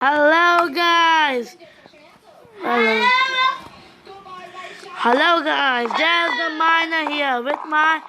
Hello guys. Hello. Hello guys. There's the miner here with my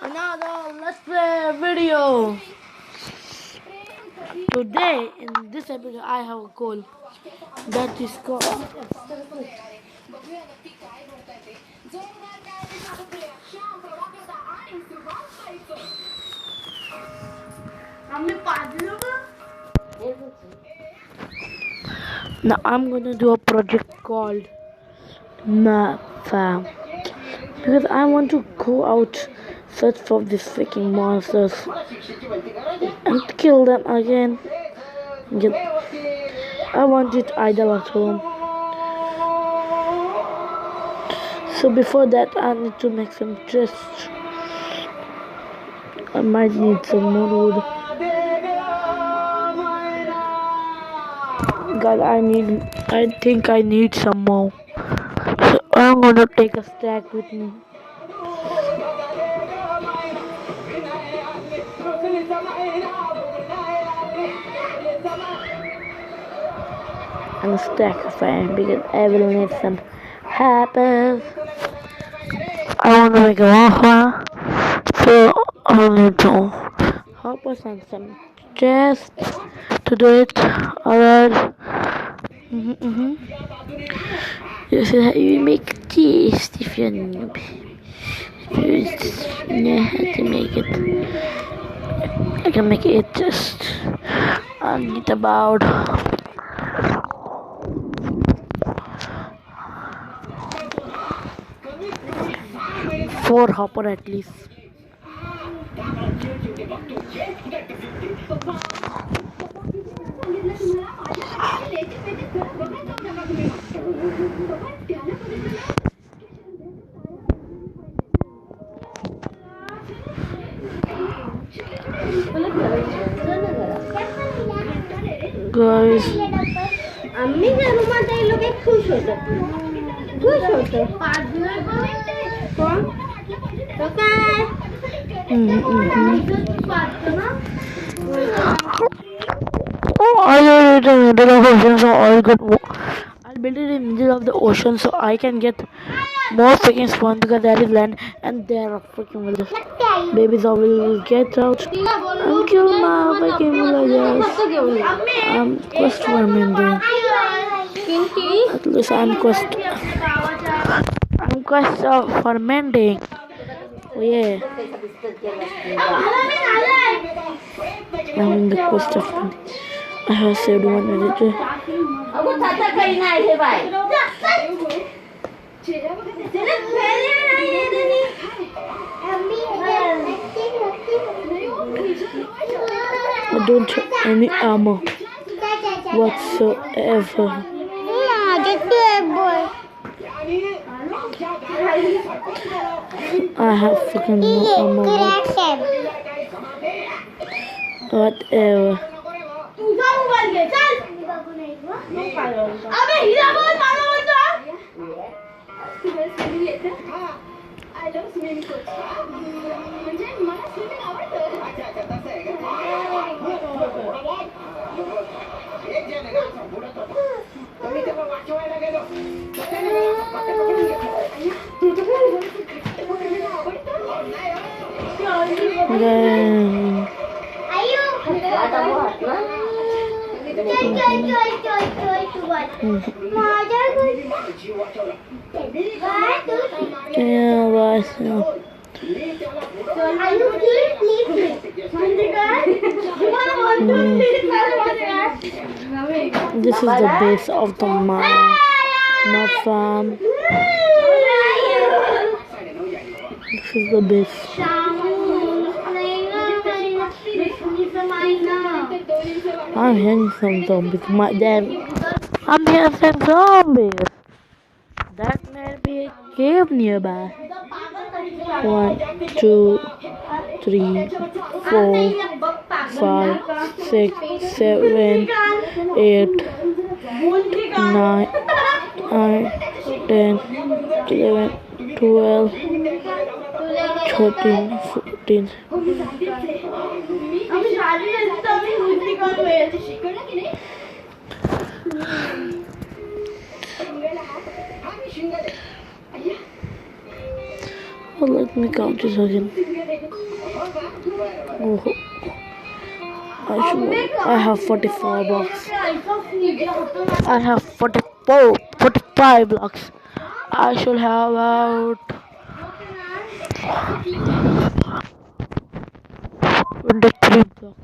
another let's play video. Today in this episode I have a goal that is called now I'm gonna do a project called Map Farm because I want to go out search for these freaking monsters and kill them again. Yep. I want it idle at home. So before that I need to make some chests. I might need some more wood. God, I think I need some more. So I'm gonna take a stack with me. And a stack of iron because I will need some apples. I want to make a waffle, so I need to hoppers and some chests to do it. Alright. This is how you make cheese if you're noob. If you know how to make it. I can make it just I need about 4 hopper at least. Guys, आम्ही रूमात आहे लोक खुश होतं कोण तो काय I'll build it in the middle of the ocean so I can get more freaking spawn because there is land and there are freaking villagers. Babies will get out and kill my freaking villagers. I'm quest fermenting. At least I'm quest of fermenting. Oh yeah. I'm in the quest of fermenting. I have saved 1 minute. I don't have any armor whatsoever. I have freaking no armor whatever. Yeah, this is the base of the mine farm. This is the base. I'm hearing some zombies. I'm hearing some zombies. That may be a cave nearby. 1, 2, 3, 4, 5, 6, 7, 8, 9, 10, 11, 12, 13, 14. Oh, let me count this again. Oh, I have 44 blocks. I have 45 blocks. I should have about 23 blocks.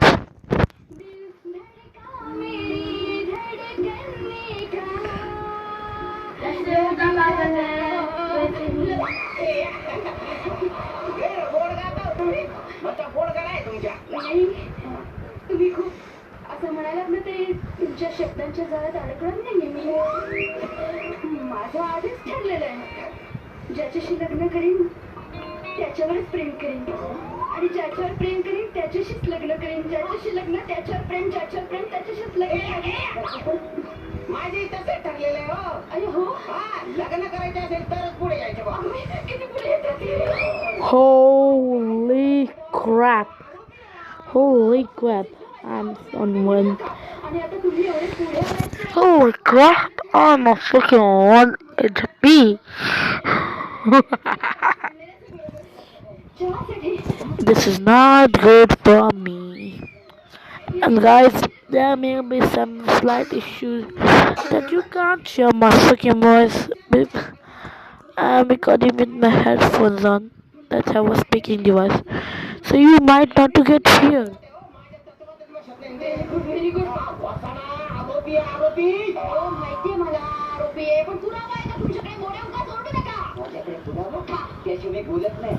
तुम्ही खूप असं म्हणालात ना ते तुमच्या शब्दांच्या जाळ्यात अडकणार नाहीये मी. माझं आधीच ठरलेलं आहे, ज्याच्याशी लग्न करीन त्याच्यावरच प्रेम करीन, आणि ज्याच्यावर प्रेम करीन त्याच्याशीच लग्न करीन, ज्याच्याशी लग्न त्याच्यावर प्रेम, ज्याच्यावर प्रेम त्याच्याशीच लग्न. माझी तसं ठरलेलं आहे हो. अरे हो, लग्न करायचं असेल तरच पुढे यायचं बा. किती पुढे येतात. Holy crap! Holy crap! I'm on one. आणि आता तुम्ही एवढे पुढे आलात. Holy crap! I'm a freaking 1 HP. This is not good for me. And guys, there may be some slight issues that you can't hear my freaking voice. I'm recording with my headphones on. That's how I was speaking device. So you might not to get here. Very good. आरोपी माहितीये मला आरोपी आहे, पण तुला काय का तुमच्याकडे मोडे उगा जोडू नका. माझ्याकडे पुरावा त्याशिवाय बोलत नाही.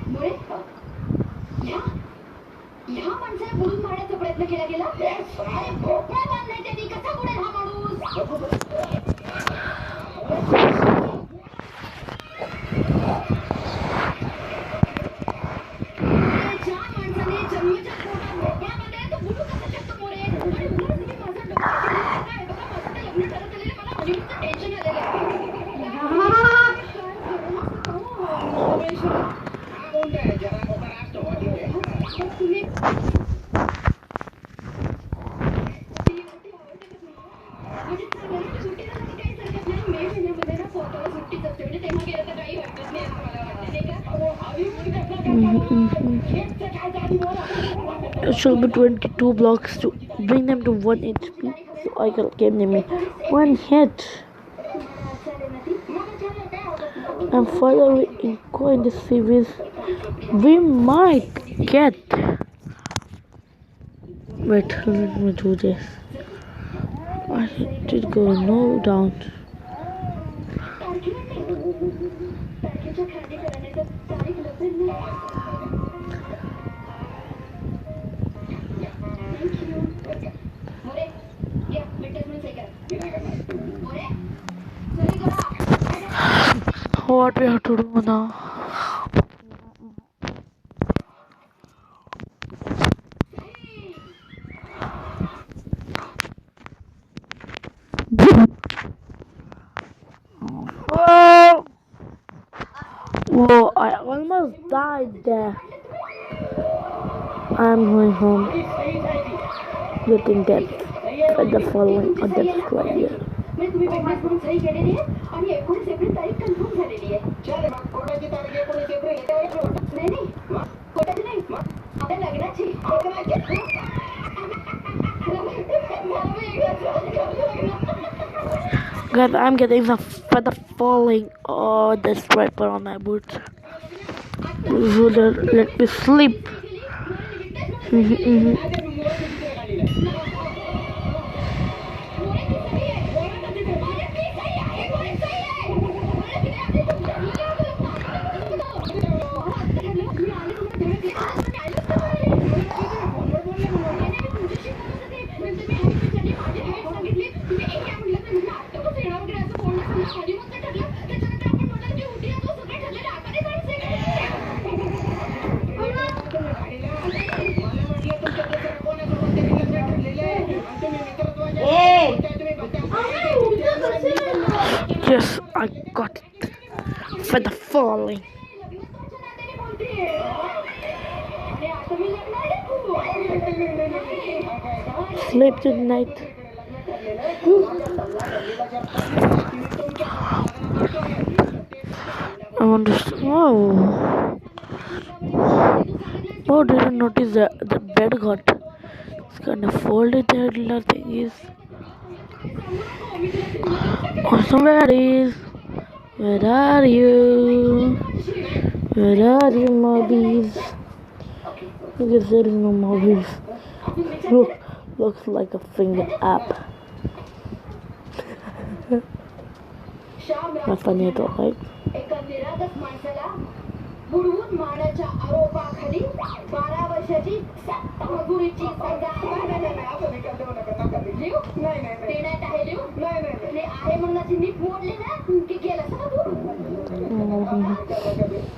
मुळे ह्या माणसाला बुडून मारण्याचा प्रयत्न केला गेला. अरे भोपळा बांधलाय त्यांनी, कसा बुडेल हा माणूस. ज्या माणसाने जन्माच्या पोटात भोपळा बांधलाय तो बुडू कसा शकतो मोरे. आणि उगाच तुम्ही माझं डोकं फिरवताय. बघा माझं ते लग्न करत आलेलं मला हनीमूनचं टेन्शन आलेलं तुम्ही It should be 22 blocks to bring them to 1 HP. So I can give them one hit. And finally, in going this series, we might get. Wait, let me do this. I did go no down. What we have to do now? Whoa, I almost died there. I'm going home. Getting death at the following or death right here. तुम्ही business म्हणून सही केलेली आहे आणि 19 April तारीख confirm झालेली आहे. कोणाची तारीख 19 एप्रिल नाही कोटाची नाही, आपल्या लग्नाची. Guys, I'm getting some feather falling. Oh, the striper on my boots. Let me sleep. Yes, I got it. Feather falling. Sleep tonight. I want to. Oh, oh! Didn't notice that the bed got. It's kind of folded there. Nothing is. Awesome, baddies. Where are you? Where are you, mobbies? Because there is no mobbies. Looks like a finger app. Not funny at all, right? एका निरागस माणसाला बुडवून मारण्याच्या आरोपाखाली 12 वर्षाची मजुरीची सजा लिहू देण्यात आहे लिहू आणि आहे म्हणून अशी नीट मोडली ना की गेलं सगळं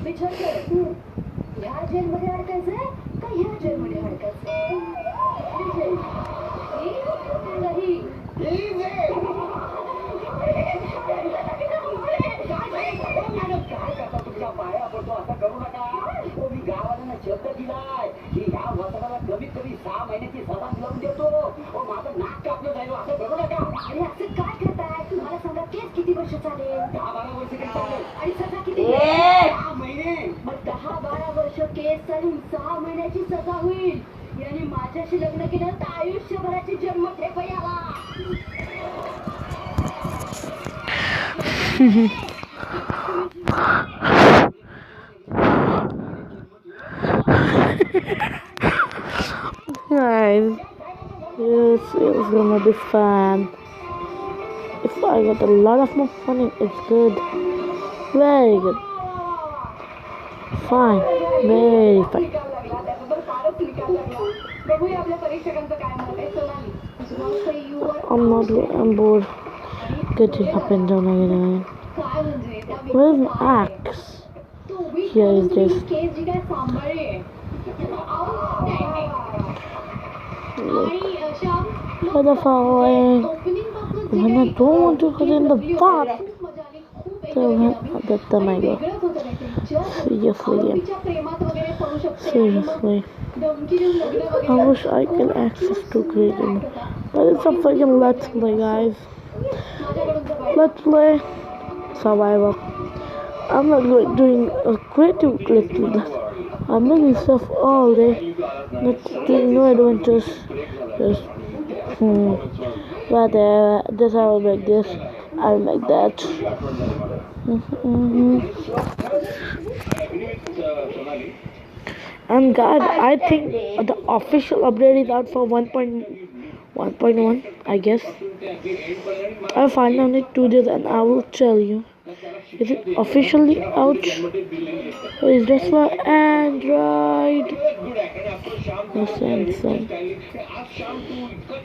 विचार कर ह्या जेलमध्ये अडकायचंय का ह्या जेलमध्ये अडकायचंय कमीत कमी 6 महिन्याची सभा लावून देतो माझं नाक कापलं जाईल असं करू नका. आणि असं काय करताय तुम्हाला सांगा केस किती वर्ष चालेल 10-12 वर्ष चालेल आणि सजा किती 6 महिने. मग 10-12 वर्ष केस चालून 6 महिन्याची सजा होईल याने माझ्याशी लग्न केलं तर आयुष्यभराची जन्मठेप याला Guys, this is gonna be fun. If I get a lot of more money, it's good. Very good. Fine. Very fine. I'm not. I'm bored. Getting up and down again. Where's my axe? Here is this. Further far away. When I don't want to get in the bath, that time I go. Seriously. I wish I could access to creating, but it's a freaking let's play, guys. Let's play survival. I'm not doing a creative let's play. I'm making stuff all day, not doing no adventures. Just but this I will make this. I'll make that. And God, I think the official update is out for 1.1, I guess. I'll find out in 2 days and I will tell you. Is it officially out? Or is this for Android? No Samsung.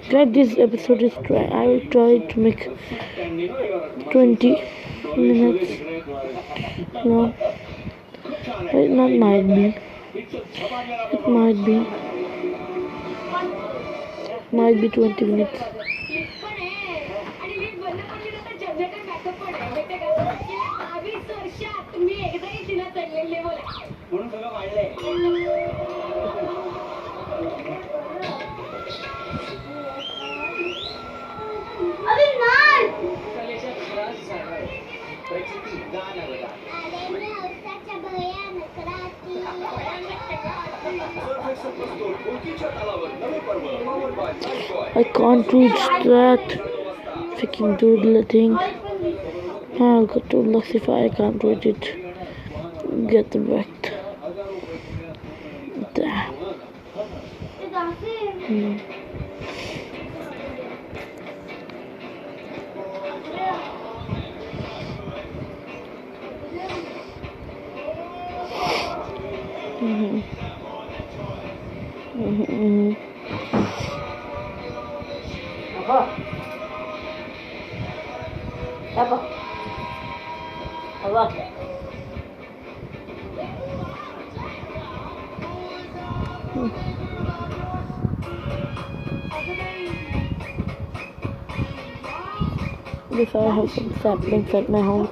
Guys, this episode is try. I will try to make 20 minutes. No, it not might be. It might be 20 minutes. म्हणून सगळं वाढलंय. अरे नाही I can't reach that freaking doodle thing. I'll go to Luxify. I can't reach it. Get wrecked. Damn. If I have some saplings at my home.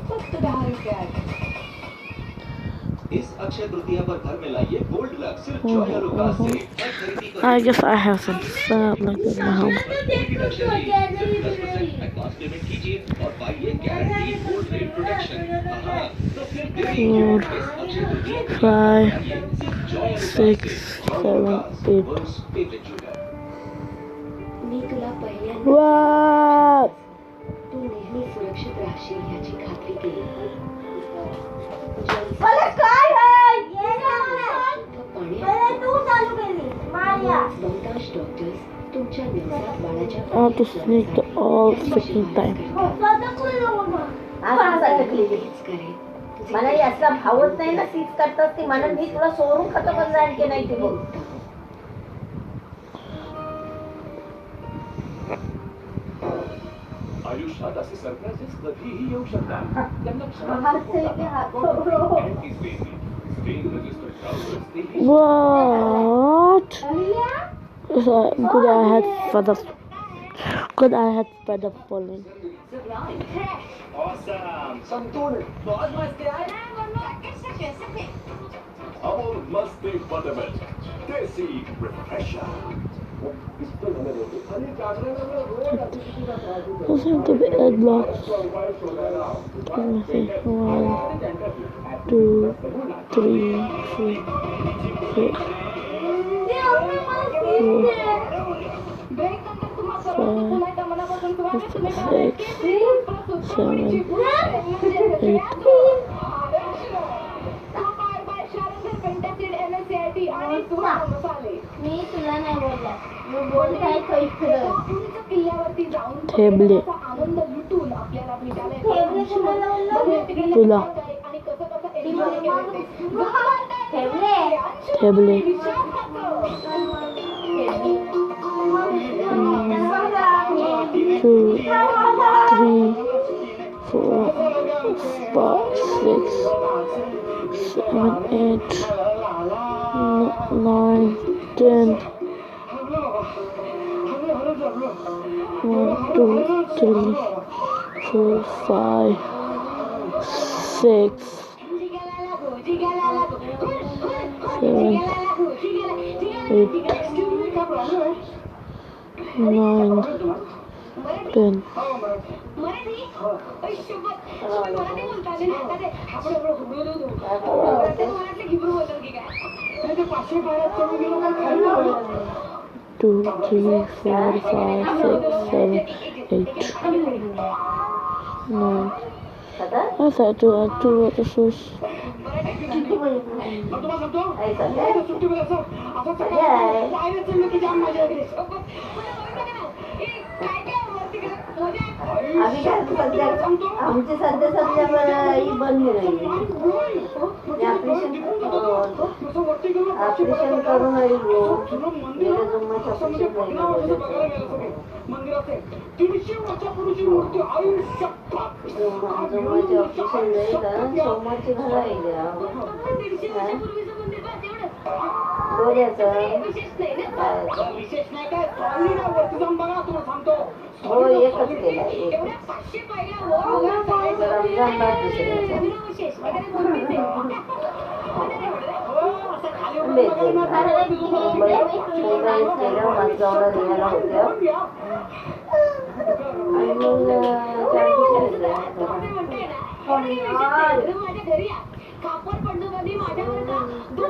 इस अक्षय तृतीया पर घर में लाइए गोल्ड लक सिर्फ जॉय आलूकास से। हर खरीदी पर I guess I have some stuff like this now. Advance payment कीजिए और पाइए गारंटी गोल्ड रेट प्रोटेक्शन। तो फिर देरी क्यों? इस अक्षय तृतीया पर 5, सिर्फ जॉय 6, 7, 8. Favourite jeweller. मी तुला पहिल्यांदा What? तू नेहमी सुरक्षित राहशील याची खात्री केली. मला काय आहे? ये ना. शुद्ध पाणी पहिले तू चालू केली. मारिया. बहुतांश डॉक्टर्स तुमच्या दिवसात बाळाच्या I have to sneak the all freaking time. स्वतः कोण लावणार? हेच करेल. मला हे असला भावच नाही ना सीज करतात ती म्हणून मी तुला सोडून खातो पण जाण की नाही ते बघ. आयुष्यात असे सरप्राइजेस कधीही येऊ शकतात. त्यांना What? Good, I had feathers. Good, I had feathers falling. Awesome. Santoor बहुत मस्त है. अमूल मस्त बटरमिल्क देसी refresher. Those have to be egg blocks. Let me see. 1, 2, 3, 4, 5, 6, 7, 8. मी तुला नाही बोलला. मी बोलले काय खरं. किल्ल्यावरती जाऊन Table. आनंद लुटून आपल्याला भेटायला ठेवले कुणाला बोललो? तुला. आणि कसं कसं enjoy केलं ते. ठेवले. Table. 2, 3, 4, 5, 6, 7, 8, 9, 10. 1, 2, 3, 4, 5, 6, 7, 8, 9, 10. मराठी मराठी बोलता आले ना ते आपण बोलतो मराठी हिब्रू बोलतो की काय ते 500 पायऱ्यात करून गेलो काय खाली 2, 3, 4, 5, 6, 7, 8, 9. I thought to add 2 water source. आम्ही काय सध्या आमची सध्या ही बंद नाही. ऑपरेशन करून आलो. मंदिराचे 300 वर्षापूर्वीची मूर्ती आयुष्यभर ऑपरेशन नाही का सोमवारची घरा येईल. डोळ्याचं विशेष नाही काय वरती जाऊन बघा तुला सांगतो. हो एकच केला एक रमजान बाद दुसऱ्याचा केलं माझगावला निघाला होत्या आणि मग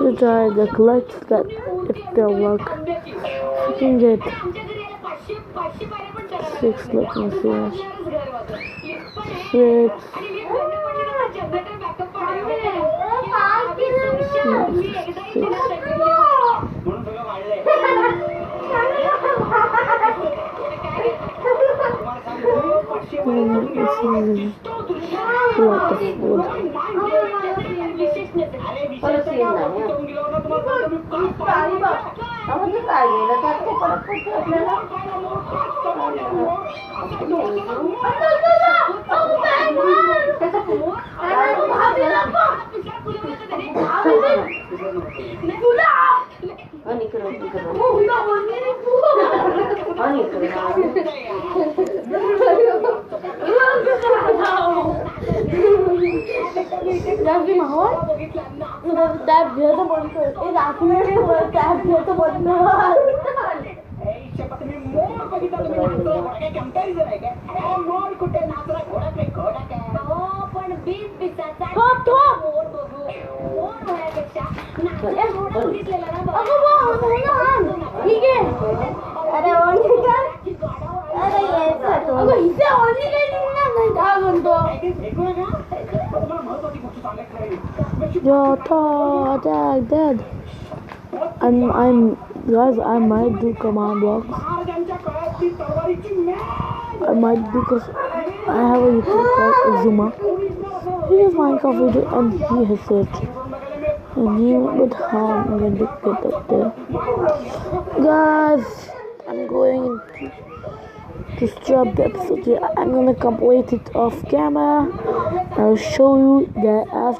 You try the clutch that if they work. You can get 6, let me see. 6, काय गेलं तर ते परत आपल्याला राखी माहोल टॅब घ्यायचं बंद कर राखी टॅब घ्यायचं बंद कर तुम्ही मोर बघितला तुम्ही नाचला घोडा काय कंपॅरिझन आहे काय मोर कुठे नाचला घोडा काय घोडा काय पण 20 पिसाचा थोप थोप मोर बघू मोर होण्यापेक्षा नाचला घोडा बघितलेला ना अगं वा ठीक आहे अरे ओनली काय अरे अगं इथे ओनली काही निघणार नाही काय म्हणतो तुम्हाला महत्वाची गोष्ट सांगायची राहिली Yo, Dad. I'm guys. I might do command blocks. महाराजांच्या काळातली तलवारीची match I might because I have a YouTube called Exuma. He has Minecraft video and he has search. And he but how I'm going to get up there, guys. I'm going to stop the episode here. I'm gonna complete it off camera. I'll show you that after.